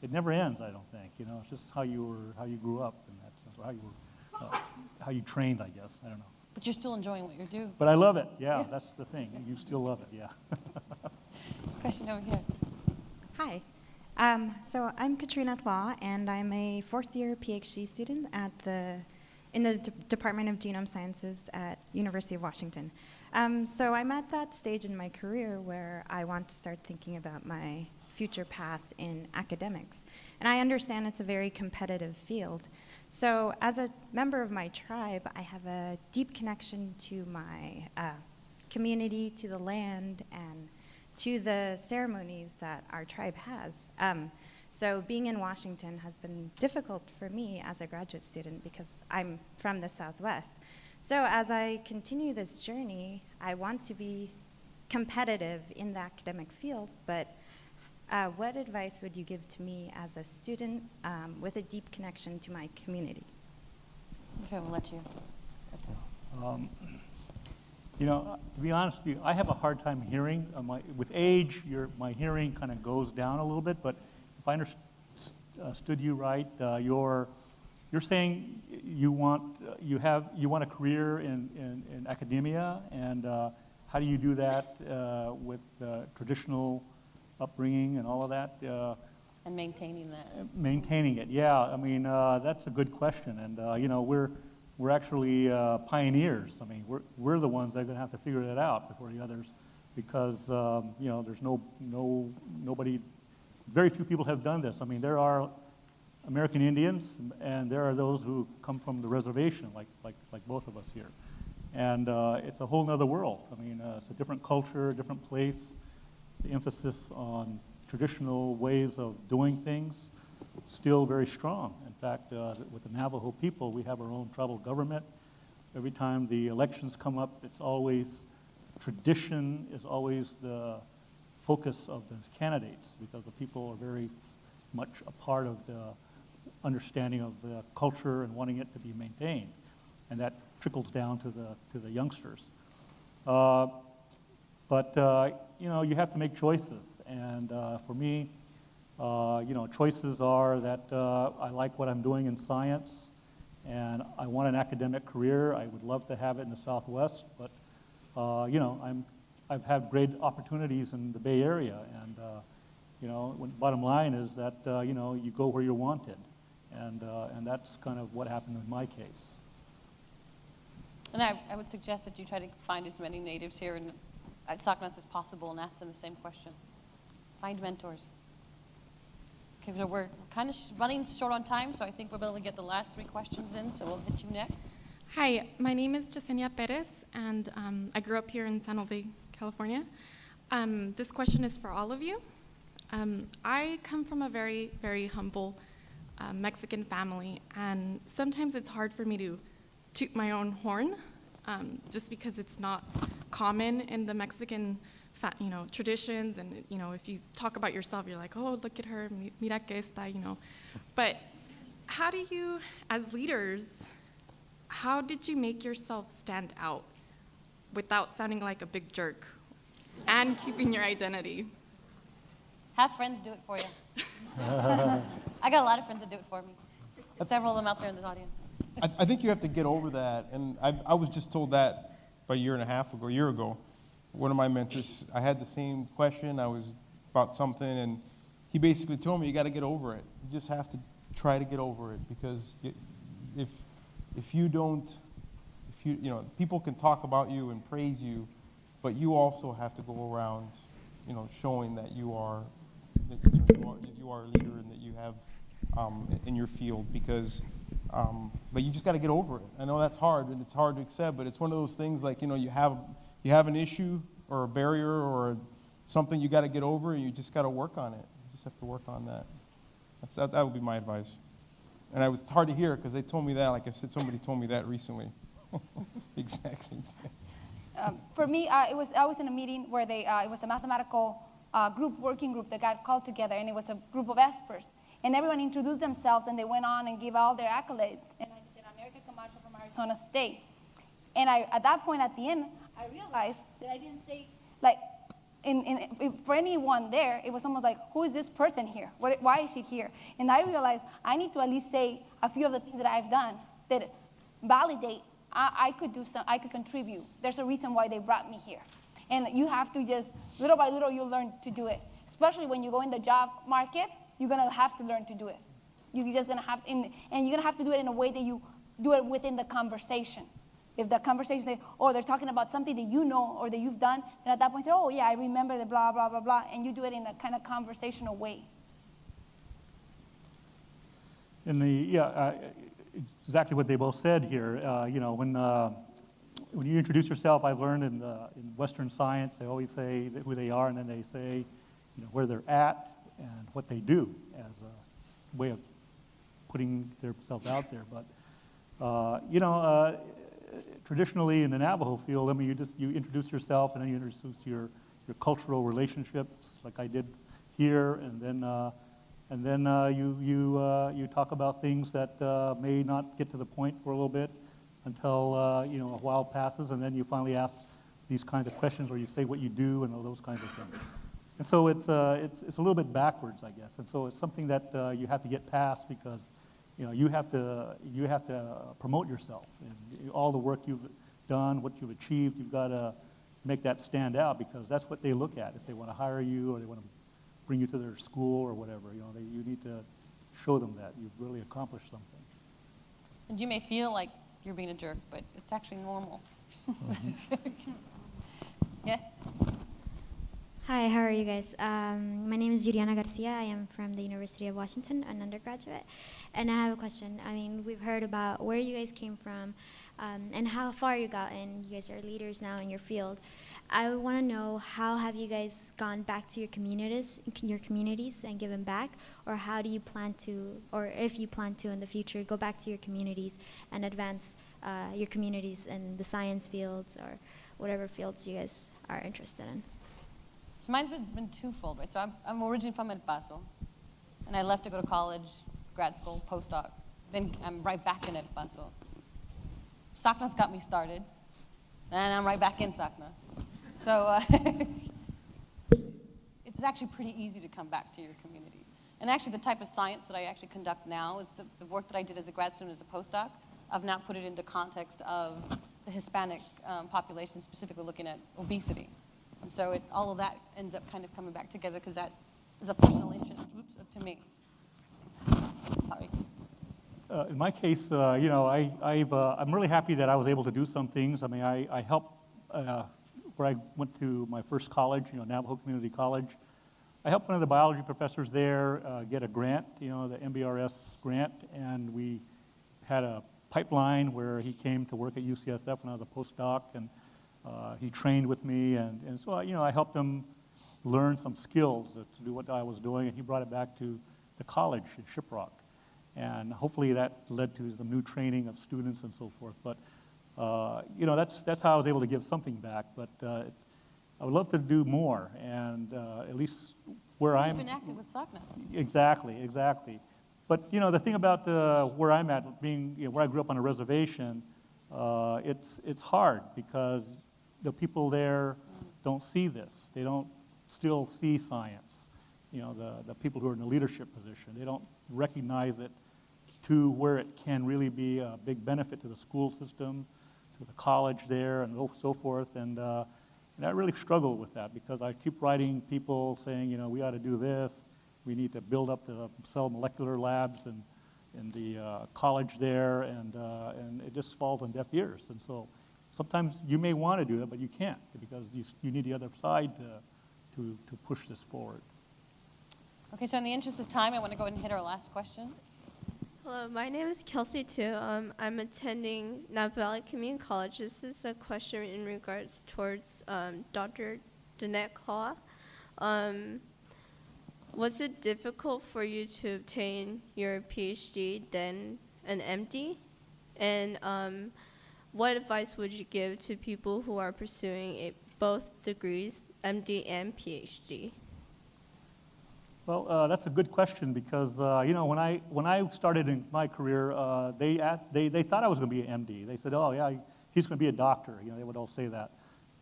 it never ends, I don't think. It's just how you grew up, and that's or how you trained, I guess. I don't know. But you're still enjoying what you're doing. But I love it. Yeah, that's the thing. You still love it. Yeah. Question over here. Hi. So I'm Katrina Tlaw, and I'm a fourth-year PhD student in the Department of Genome Sciences at University of Washington. So I'm at that stage in my career where I want to start thinking about my future path in academics. And I understand it's a very competitive field. So as a member of my tribe, I have a deep connection to my community, to the land, and to the ceremonies that our tribe has. So being in Washington has been difficult for me as a graduate student because I'm from the Southwest. So as I continue this journey, I want to be competitive in the academic field, but what advice would you give to me as a student with a deep connection to my community? Okay, we'll let you. To be honest with you, I have a hard time hearing. With age, my hearing kind of goes down a little bit, but if I understood you right, you're saying you want a career in academia, and how do you do that with traditional upbringing and all of that? And maintaining that. Maintaining it, yeah. I mean, that's a good question, and we're actually pioneers. I mean, we're the ones that are going to have to figure that out before the others, because there's nobody. Very few people have done this. I mean, there are American Indians, and there are those who come from the reservation, like both of us here, and it's a whole other world. I mean, it's a different culture, different place. The emphasis on traditional ways of doing things still very strong. In fact, with the Navajo people, we have our own tribal government. Every time the elections come up, it's always, tradition is always the focus of the candidates because the people are very much a part of the understanding of the culture and wanting it to be maintained. And that trickles down to the youngsters. But you have to make choices. And for me, choices are that I like what I'm doing in science, and I want an academic career. I would love to have it in the Southwest, but I've had great opportunities in the Bay Area, and bottom line is that you go where you're wanted, and that's kind of what happened in my case. And I would suggest that you try to find as many natives here at SACNAS as possible and ask them the same question. Find mentors. Okay, so we're kind of running short on time, so I think we'll be able to get the last 3 questions in, so we'll hit you next. Hi, my name is Jasenia Perez, and I grew up here in San Jose, California. This question is for all of you. I come from a very, very humble Mexican family, and sometimes it's hard for me to toot my own horn, just because it's not common in the Mexican traditions, and if you talk about yourself, you're like, oh, look at her, mira que esta, But how do you, as leaders, how did you make yourself stand out without sounding like a big jerk and keeping your identity? Have friends do it for you. I got a lot of friends that do it for me. Several of them out there in the audience. I think you have to get over that, and I was just told that about a year ago. One of my mentors, I had the same question. I was about something, and he basically told me, you got to get over it. You just have to try to get over it, because if you don't, people can talk about you and praise you, but you also have to go around, showing that you are a leader and that you have in your field, because. But you just got to get over it. I know that's hard, and it's hard to accept, but it's one of those things like, you have an issue or a barrier or something you got to get over, and you just got to work on it. You just have to work on that. That would be my advice. And it's hard to hear because they told me that. Like I said, somebody told me that recently. Exact same thing. For me, I was in a meeting where it was a mathematical working group that got called together, and it was a group of experts. And everyone introduced themselves, and they went on and gave all their accolades. And I just said, America Camacho from Arizona State. And at that point, at the end, I realized that I didn't say, like, for anyone there, it was almost like, who is this person here? Why is she here? And I realized I need to at least say a few of the things that I've done that validate I could contribute. There's a reason why they brought me here. And you have to just, little by little, you'll learn to do it. Especially when you go in the job market, you're gonna have to learn to do it. You're just gonna have, and you're gonna have to do it in a way that you do it within the conversation. If the conversation, they're talking about something that you know or that you've done, then at that point, say, oh yeah, I remember the blah, blah, blah, blah, and you do it in a kind of conversational way. Exactly what they both said here. When you introduce yourself, I've learned in Western science, they always say who they are, and then they say, where they're at and what they do as a way of putting themselves out there. But traditionally in the Navajo field, I mean, you introduce yourself, and then you introduce your cultural relationships, like I did here, and then you talk about things that may not get to the point for a little bit until a while passes, and then you finally ask these kinds of questions, or you say what you do and all those kinds of things. And so it's a little bit backwards, I guess. And so it's something that you have to get past, because you have to promote yourself, and all the work you've done, what you've achieved, you've got to make that stand out, because that's what they look at if they want to hire you or they want to bring you to their school or whatever. You need to show them that you've really accomplished something. And you may feel like you're being a jerk, but it's actually normal. Yes? Hi, how are you guys? My name is Juliana Garcia. I am from the University of Washington, an undergraduate. And I have a question. I mean, we've heard about where you guys came from and how far you got, and you guys are leaders now in your field. I want to know, how have you guys gone back to your communities and given back, or how do you plan to, or if you plan to in the future, go back to your communities and advance your communities in the science fields or whatever fields you guys are interested in? So mine's been twofold, right? So I'm originally from El Paso, and I left to go to college, grad school, postdoc. Then I'm right back in El Paso. SACNAS got me started, and I'm right back in SACNAS. So it's actually pretty easy to come back to your communities. And actually the type of science that I actually conduct now is the work that I did as a grad student, as a postdoc. I've now put it into context of the Hispanic population, specifically looking at obesity. And so all of that ends up kind of coming back together, because that is a personal interest to me. Sorry. In my case, I'm really happy that I was able to do some things. I mean, I helped where I went to my first college, Navajo Community College. I helped one of the biology professors there get a grant, the MBRS grant, and we had a pipeline where he came to work at UCSF when I was a postdoc, and he trained with me, and so I helped him learn some skills to do what I was doing, and he brought it back to the college in Shiprock. And hopefully that led to some new training of students and so forth. But that's how I was able to give something back. But I would love to do more, and at least where I'm. You've been active with SACNAS. Exactly. But the thing about where I'm at, being where I grew up on a reservation, it's hard because the people there don't see this. They don't still see science. The people who are in the leadership position, they don't recognize it to where it can really be a big benefit to the school system, to the college there, and so forth. And I really struggle with that, because I keep writing people saying, we ought to do this. We need to build up the cell molecular labs in the college there, and it just falls on deaf ears. And so sometimes you may want to do it, but you can't, because you need the other side to push this forward. Okay, so in the interest of time, I want to go ahead and hit our last question. Hello, my name is Kelsey too. I'm attending Napa Valley Community College. This is a question in regards towards Dr. Danette Claw. Was it difficult for you to obtain your PhD than an MD? And what advice would you give to people who are pursuing both degrees, MD and PhD? Well, that's a good question because you know, when I started in my career, they thought I was going to be an MD. They said, "Oh yeah, he's going to be a doctor." You know, they would all say that.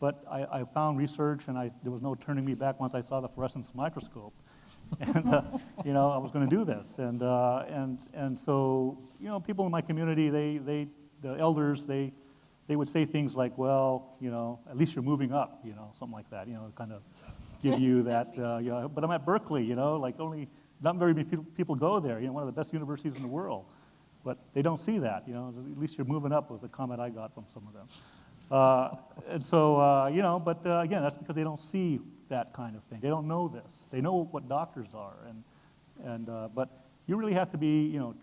But I found research, and there was no turning me back once I saw the fluorescence microscope, and you know, I was going to do this. And so you know, people in my community, the elders, they would say things like, "Well, you know, at least you're moving up," you know, something like that. You know, kind of give you that, you know, but I'm at Berkeley, you know, like not very many people go there, you know, one of the best universities in the world. But they don't see that, you know, at least you're moving up was the comment I got from some of them. And so, you know, but again, that's because they don't see that kind of thing. They don't know this. They know what doctors are, but you really have to be, you know,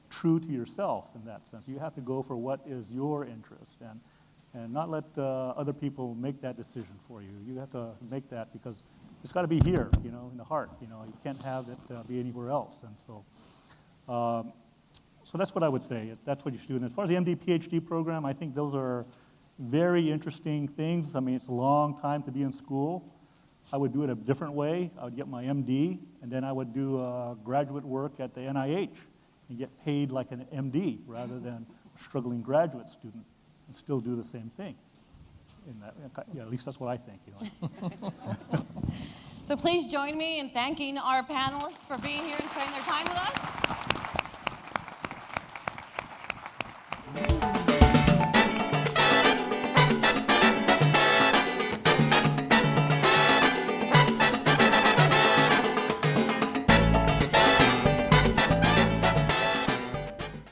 true to yourself in that sense. You have to go for what is your interest and not let other people make that decision for you. You have to make that because it's got to be here, you know, in the heart. You know, you can't have it be anywhere else. And so, so that's what I would say. That's what you should do. And as far as the MD, PhD program, I think those are very interesting things. I mean, it's a long time to be in school. I would do it a different way. I would get my MD, and then I would do graduate work at the NIH and get paid like an MD rather than a struggling graduate student, and still do the same thing. In that, yeah, at least that's what I think. You know. So please join me in thanking our panelists for being here and spending their time with us.